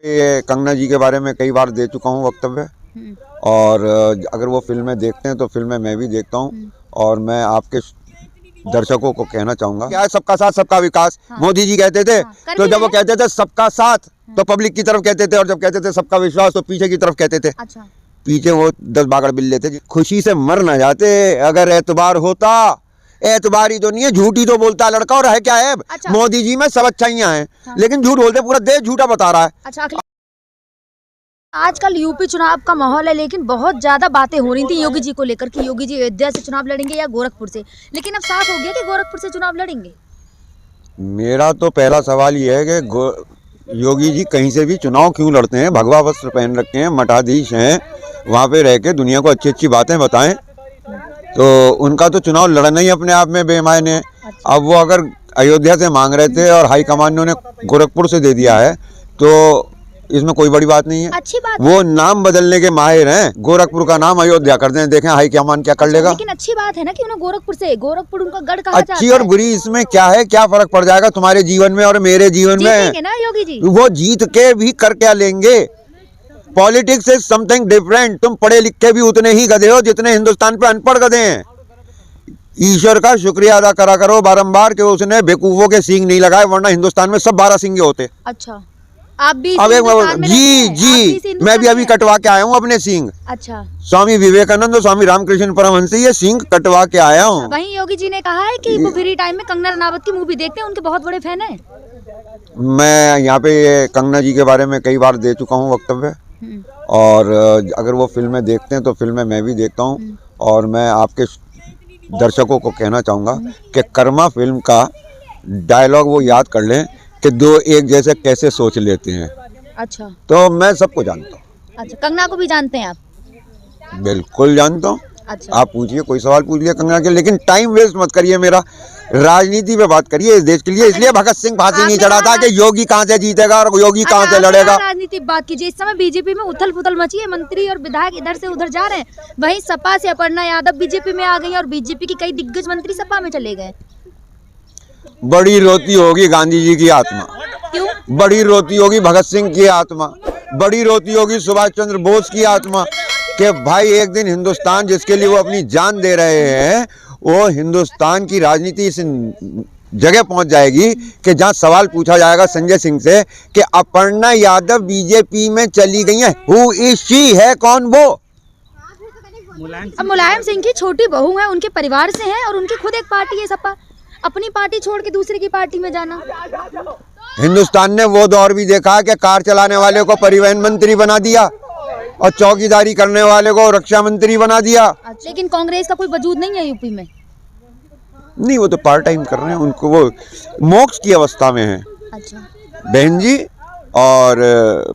ये कंगना जी के बारे में कई बार दे चुका हूँ वक्तव्य। और अगर वो फिल्में देखते हैं तो फिल्में मैं भी देखता हूँ। और मैं आपके दर्शकों को कहना चाहूंगा क्या है, सबका साथ सबका विकास। मोदी जी कहते थे तो जब वो कहते थे सबका साथ तो पब्लिक की तरफ कहते थे, और जब कहते थे सबका विश्वास तो पीछे की तरफ कहते थे। अच्छा। पीछे वो 10 बागड़ बिल्ले थे, खुशी से मर न जाते अगर एतबार होता। एतबारी तो नहीं है, झूठी तो बोलता है लड़का, और है क्या है। अच्छा। मोदी जी में सब अच्छाइयाँ हैं लेकिन झूठ बोलते, पूरा देश झूठा बता रहा है। अच्छा, आजकल यूपी चुनाव का माहौल है, लेकिन बहुत ज्यादा बातें हो रही थी योगी जी को लेकर कि योगी जी अयोध्या से चुनाव लड़ेंगे या गोरखपुर से, लेकिन अब साफ हो गया कि गोरखपुर से चुनाव लड़ेंगे। मेरा तो पहला सवाल ये है कि योगी जी कहीं से भी चुनाव क्यों लड़ते हैं। भगवा वस्त्र पहन रखे हैं, मठाधीश हैं, वहाँ पे रह के दुनिया को अच्छी अच्छी बातें बताएं। तो उनका तो चुनाव लड़ना ही अपने आप में बेमायने है। अब वो अगर अयोध्या से मांग रहे थे और हाईकमान ने उन्हें गोरखपुर से दे दिया है तो इसमें कोई बड़ी बात नहीं है। अच्छी बात। वो नाम बदलने के माहिर हैं, गोरखपुर का नाम अयोध्या कर दें, देखें हाईकमान क्या कर लेगा। लेकिन अच्छी बात है ना कि उन्हें गोरखपुर उनका गढ़ कहा जाता है। अच्छी और बुरी इसमें क्या है, क्या फर्क पड़ जाएगा तुम्हारे जीवन में और मेरे जीवन में। ना योगी जी वो जीत के भी कर क्या लेंगे। Politics is something different. तुम पढ़े लिखे भी उतने ही गधे हो जितने हिंदुस्तान पे अनपढ़ गधे हैं। ईश्वर का शुक्रिया अदा करा करो बारंबार कि उसने बेवकूफों के सींग नहीं लगाए, वरना हिंदुस्तान में सब 12 सींगे होते। अच्छा, आप भी अब जी मैं भी अभी कटवा के आया हूँ अपने सींग। अच्छा। स्वामी विवेकानंद और स्वामी रामकृष्ण परमहंस से ये सींग कटवा के आया हूँ। वहीं योगी जी ने कहा है कि वो फ्री टाइम में कंगना रनावत की मूवी देखते हैं, उनके बहुत बड़े फैन हैं। मैं यहाँ पे कंगना जी के बारे में कई बार दे चुका हूँ वक्तव्य। और अगर वो फिल्में देखते हैं तो फिल्में मैं भी देखता हूँ। और मैं आपके दर्शकों को कहना चाहूँगा कि कर्मा फिल्म का डायलॉग वो याद कर लें कि दो एक जैसे कैसे सोच लेते हैं। अच्छा। तो मैं सबको जानता हूँ। अच्छा, कंगना को भी जानते हैं आप? बिल्कुल जानता हूँ। अच्छा। आप पूछिए, कोई सवाल पूछ लिया कंगना के, लेकिन टाइम वेस्ट मत करिए मेरा। राजनीति पे बात करिए इस देश के लिए। इसलिए भगत सिंह फांसी नहीं चढ़ा था कि योगी कहाँ से जीतेगा और योगी कहाँ से लड़ेगा। राजनीति बात कीजिए। इस समय बीजेपी में उथल पुथल मची है, मंत्री और विधायक इधर से उधर जा रहे हैं। वहीं सपा से अपर्णा यादव बीजेपी में आ गई और बीजेपी की कई दिग्गज मंत्री सपा में चले गए। बड़ी रोती होगी गांधी जी की आत्मा। क्यों? बड़ी रोती होगी भगत सिंह की आत्मा। बड़ी रोती होगी सुभाष चंद्र बोस की आत्मा कि भाई एक दिन हिंदुस्तान जिसके लिए वो अपनी जान दे रहे हैं, वो हिंदुस्तान की राजनीति इस जगह पहुंच जाएगी कि जहां सवाल पूछा जाएगा संजय सिंह से कि अपर्णा यादव बीजेपी में चली गई हैं, हु इज शी, है कौन वो। अब मुलायम सिंह की छोटी बहू है, उनके परिवार से है और उनकी खुद एक पार्टी है सपा। अपनी पार्टी छोड़ के दूसरे की पार्टी में जाना। हिंदुस्तान ने वो दौर भी देखा कि कार चलाने वाले को परिवहन मंत्री बना दिया और चौकीदारी करने वाले को रक्षा मंत्री बना दिया। लेकिन कांग्रेस का कोई वजूद नहीं है यूपी में। नहीं, वो तो पार्ट टाइम कर रहे हैं, उनको वो मोक्ष की अवस्था में है। अच्छा। बहन जी और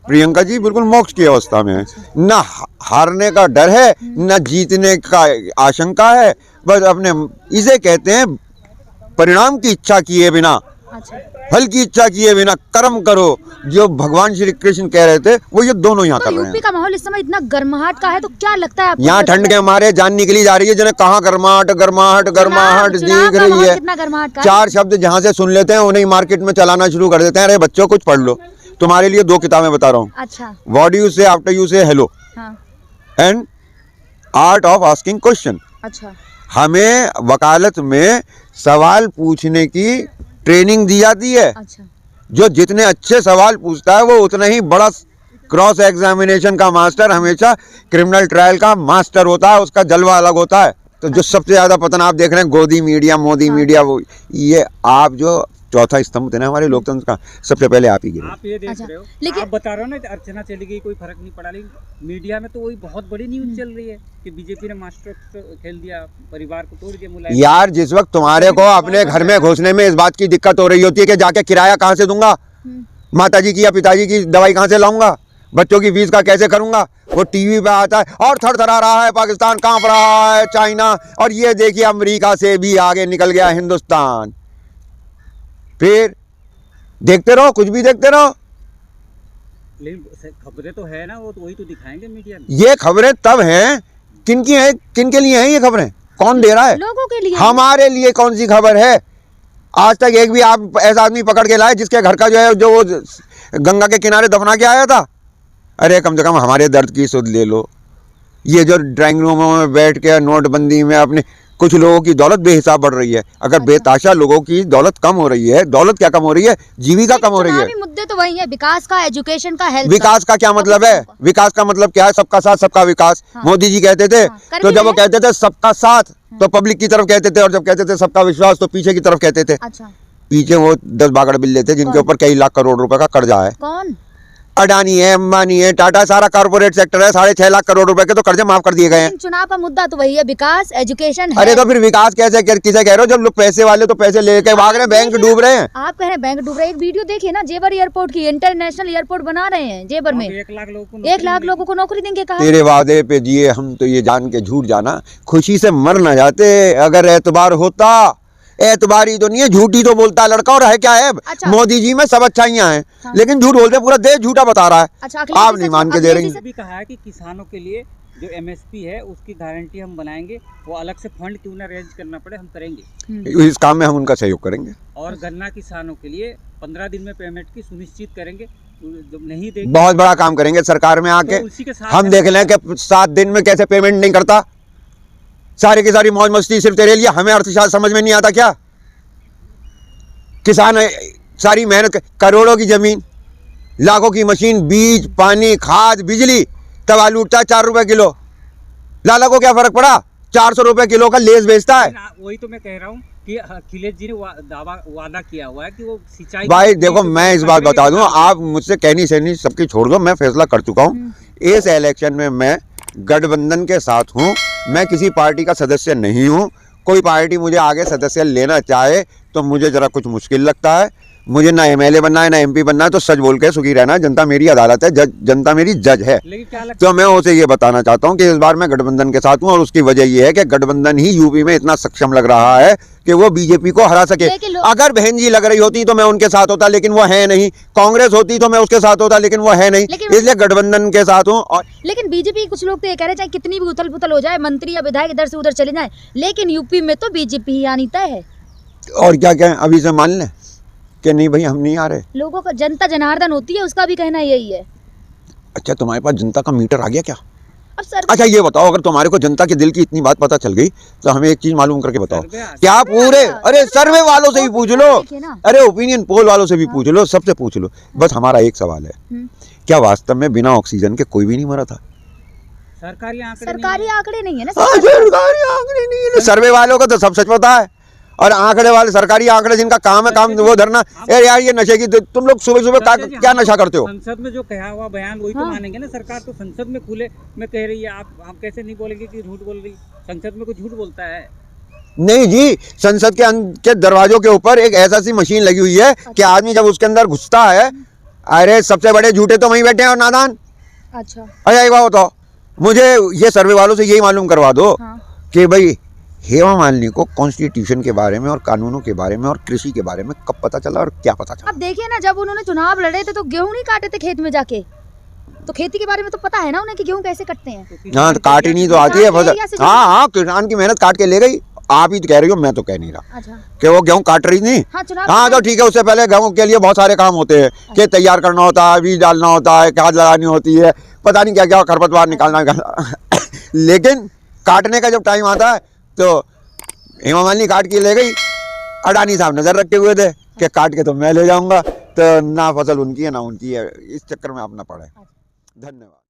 प्रियंका जी बिल्कुल मोक्ष की अवस्था में है। न हारने का डर है न जीतने का आशंका है, बस अपने इसे कहते हैं परिणाम की इच्छा किए बिना। अच्छा। फल की इच्छा किए बिना कर्म करो, जो भगवान श्री कृष्ण कह रहे थे वो ये दोनों यहाँ कर रहे हैं। यूपी का माहौल इस समय इतना गर्माहट का है, तो क्या लगता है आपको? यहाँ ठंड के मारे जान निकली जा रही है, जिन्हें कहाँ गर्माहट गर्माहट गर्माहट दिख रही है। चार शब्द जहाँ से सुन लेते हैं उन्हें मार्केट में चलाना शुरू कर देते हैं। अरे बच्चों कुछ पढ़ लो, तुम्हारे लिए 2 किताबें बता रहा हूँ। अच्छा। व्हाट यू से आफ्टर यू से hello and art of asking question. अच्छा। हमें वकालत में सवाल पूछने की ट्रेनिंग दी जाती है। अच्छा। जो जितने अच्छे सवाल पूछता है वो उतना ही बड़ा क्रॉस एग्जामिनेशन का मास्टर, हमेशा क्रिमिनल ट्रायल का मास्टर होता है, उसका जलवा अलग होता है। तो जो सबसे ज्यादा पतन आप देख रहे हैं गोदी मीडिया, मोदी मीडिया, वो ये आप जो चौथा स्तंभ थे ना हमारे लोकतंत्र का, सबसे पहले आप ही गिरे। आप ये देख रहे हो, लेकिन आप बता रहे हो ना अर्चना चली गई कोई फर्क नहीं पड़ा, लेकिन मीडिया में तो वही बहुत बड़ी न्यूज चल रही है कि बीजेपी ने मास्टर खेल दिया, परिवार को तोड़ दिया। मुलायम यार जिस वक्त तुम्हारे को अपने घर में घुसने में इस बात की दिक्कत हो रही होती है कि जाके किराया कहाँ से दूंगा, माताजी की या पिताजी की दवाई कहाँ से लाऊंगा, बच्चों की फीस का कैसे करूंगा, वो टीवी पे आता है और थरथरा रहा है, पाकिस्तान कांप रहा है, चाइना, और ये देखिए अमेरिका से भी आगे निकल गया हिंदुस्तान। फिर देखते रहो, कुछ भी देखते रहो। लेकिन खबरें तो है ना, वो तो वही तो दिखाएंगे मीडिया में। ये खबरें तब हैं किनकी हैं, किनके लिए हैं ये खबरें, कौन दे रहा है? लोगों के लिए। हमारे लिए कौन सी खबर है? आज तक एक भी आप ऐसा आदमी पकड़ के लाए जिसके घर का जो है जो वो गंगा के किनारे दफना के आया था। अरे कम से कम हमारे दर्द की सुध ले लो। ये जो ड्राइंग रूमों में बैठ के नोटबंदी में अपने कुछ लोगों की दौलत बेहिसाब बढ़ रही है। अगर बेताशा लोगों की दौलत कम हो रही है, दौलत क्या कम हो रही है, जीविका कम हो रही है। चुनावी मुद्दे तो वही है, विकास का, एजुकेशन का, हेल्थ विकास का क्या मतलब है? विकास का मतलब क्या है? सबका साथ सबका विकास। हाँ। मोदी जी कहते थे तो जब वो कहते थे सबका साथ तो पब्लिक की तरफ कहते थे, और जब कहते थे सबका विश्वास तो पीछे की तरफ कहते थे। अच्छा, पीछे वो 10 बागड़ बिल्ले थे जिनके ऊपर कई लाख करोड़ रुपए का कर्जा है। कौन? अडानी है, अंबानी है, टाटा, सारा कारपोरेट सेक्टर है। 6.5 लाख करोड़ रुपए के तो कर्जे माफ कर दिए गए हैं। चुनाव का मुद्दा तो वही है, विकास, एजुकेशन। अरे तो फिर विकास कैसे किसे कह रहे हो जब लोग पैसे वाले तो पैसे लेके भाग रहे हैं, बैंक डूब रहे हैं। आप कह रहे हैं बैंक डूब रहा है। एक वीडियो देखिए ना, जेवर एयरपोर्ट की, इंटरनेशनल एयरपोर्ट बना रहे हैं जेवर में। 1 लाख लोगों को नौकरी देंगे कहा। तेरे वादे पे जिए हम तो ये जान के झूठ जाना, खुशी से मर ना जाते अगर एतबार होता। एतबारी तो नहीं है, झूठी तो बोलता है लड़का। और है क्या है? अच्छा। मोदी जी में सब अच्छाइयां हैं, हाँ। लेकिन झूठ बोलते, पूरा देश झूठा बता रहा है। अच्छा, आप नहीं मान के दे रही। भी कहा है कि किसानों के लिए जो एमएसपी है उसकी गारंटी हम बनाएंगे, वो अलग से फंड क्यों ना अरेंज करना पड़े, हम करेंगे। इस काम में हम उनका सहयोग करेंगे। और गन्ना किसानों के लिए 15 दिन में पेमेंट की सुनिश्चित करेंगे। जब नहीं देंगे बहुत बड़ा काम करेंगे सरकार में आके। तो हम देख लें कि 7 दिन में कैसे पेमेंट नहीं करता। सारी की सारी मौज मस्ती सिर्फ तेरे लिए। हमें अर्थशास्त्र समझ में नहीं आता क्या? किसान सारी मेहनत, करोड़ों की जमीन, लाखों की मशीन, बीज, पानी, खाद, बिजली, तब आलू उठता है 4 रुपए किलो। लाला को क्या फर्क पड़ा? 400 रुपए किलो का लेस बेचता है। वही तो मैं कह रहा हूँ कि अखिलेश जी ने वादा किया हुआ है कि वो सिंचाई। भाई देखो, मैं इस बात बता दूं, आप मुझसे कहनी सहनी सबकी छोड़ दो। मैं फैसला कर चुका हूँ, इस इलेक्शन में मैं गठबंधन के साथ हूँ। मैं किसी पार्टी का सदस्य नहीं हूँ। कोई पार्टी मुझे आगे सदस्य लेना चाहे तो मुझे जरा कुछ मुश्किल लगता है। मुझे ना एमएलए बनना है ना एमपी बनना है, तो सच बोल के सुखी रहना है। जनता मेरी अदालत है, जनता मेरी जज है। तो मैं उसे ये बताना चाहता हूँ कि इस बार मैं गठबंधन के साथ हूँ, और उसकी वजह ये है कि गठबंधन ही यूपी में इतना सक्षम लग रहा है कि वो बीजेपी को हरा सके। अगर बहन जी लग रही होती तो मैं उनके साथ होता, लेकिन वो है नहीं। कांग्रेस होती तो मैं उसके साथ होता, लेकिन वो है नहीं, इसलिए गठबंधन के साथ हूँ। और लेकिन बीजेपी कुछ लोग तो ये कह रहे हैं चाहे कितनी भी उथल पुथल हो जाए, मंत्री या विधायक इधर से उधर चले जाए, लेकिन यूपी में तो बीजेपी ही आनी तय है। और क्या कहें, अभी से मान लें कि नहीं भाई हम नहीं आ रहे। लोगों का जनता जनार्दन होती है, उसका भी कहना यही है। अच्छा, तुम्हारे पास जनता का मीटर आ गया क्या? अब सर, अच्छा ये बताओ, अगर तुम्हारे को जनता के दिल की इतनी बात पता चल गई तो हमें एक चीज मालूम करके बताओ, क्या पूरे, अरे सर्वे वालों से भी पूछ लो, अरे ओपिनियन पोल वालों से भी पूछ लो, सबसे पूछ लो। बस हमारा एक सवाल है, क्या वास्तव में बिना ऑक्सीजन के कोई भी नहीं मरा था? सरकारी आंकड़े नहीं है ना। सरकारी आंकड़े नहीं है। सर्वे वालों को तो सब सच पता है, और आंकड़े वाले सरकारी आंकड़े जिनका काम है काम वो धरना। यार ये नशे की, तुम लोग सुबह सुबह क्या नशा करते हो? संसद में जो कहा हुआ बयान वही तो मानेंगे ना। सरकार तो संसद में खुले में कह रही है, आप कैसे नहीं बोलेंगे कि झूठ बोल रही? संसद में कुछ झूठ बोलता है? नहीं जी, संसद के दरवाजों के ऊपर एक ऐसा सी मशीन लगी हुई है कि आदमी जब उसके अंदर घुसता है, अरे सबसे बड़े झूठे तो वहीं बैठे हैं और नादान। अच्छा, अच्छा एक बात बताओ, मुझे ये सर्वे वालों से यही मालूम करवा दो कि भाई हेमा मालिनी को कॉन्स्टिट्यूशन के बारे में और कानूनों के बारे में और कृषि के बारे में कब पता चला और क्या पता चला? अब देखिए ना, जब उन्होंने चुनाव लड़े थे तो गेहूं नहीं काटे थे खेत में जाके, तो खेती के बारे में तो पता है ना उन्हें कि गेहूं कैसे कटते हैं। हाँ, तो काटी नहीं तो आती है फसल। हाँ, किसान की मेहनत काट के ले गई। आप ही तो कह रही हो, मैं तो कह नहीं रहा। अच्छा, कि वो गेहूं काट रही नहीं। हाँ तो ठीक है, उससे पहले गेहूं के लिए बहुत सारे काम होते हैं, खेत तैयार करना होता है, बीज डालना होता है, खाद लगानी होती है, पता नहीं क्या क्या, खरपतवार निकालना। लेकिन काटने का जब टाइम आता है तो हेमा मालिनी काट के ले गई। अडानी साहब नजर रखे हुए थे कि काट के तो मैं ले जाऊंगा, तो ना फसल उनकी है ना उनकी है, इस चक्कर में अपना पड़ा है। धन्यवाद।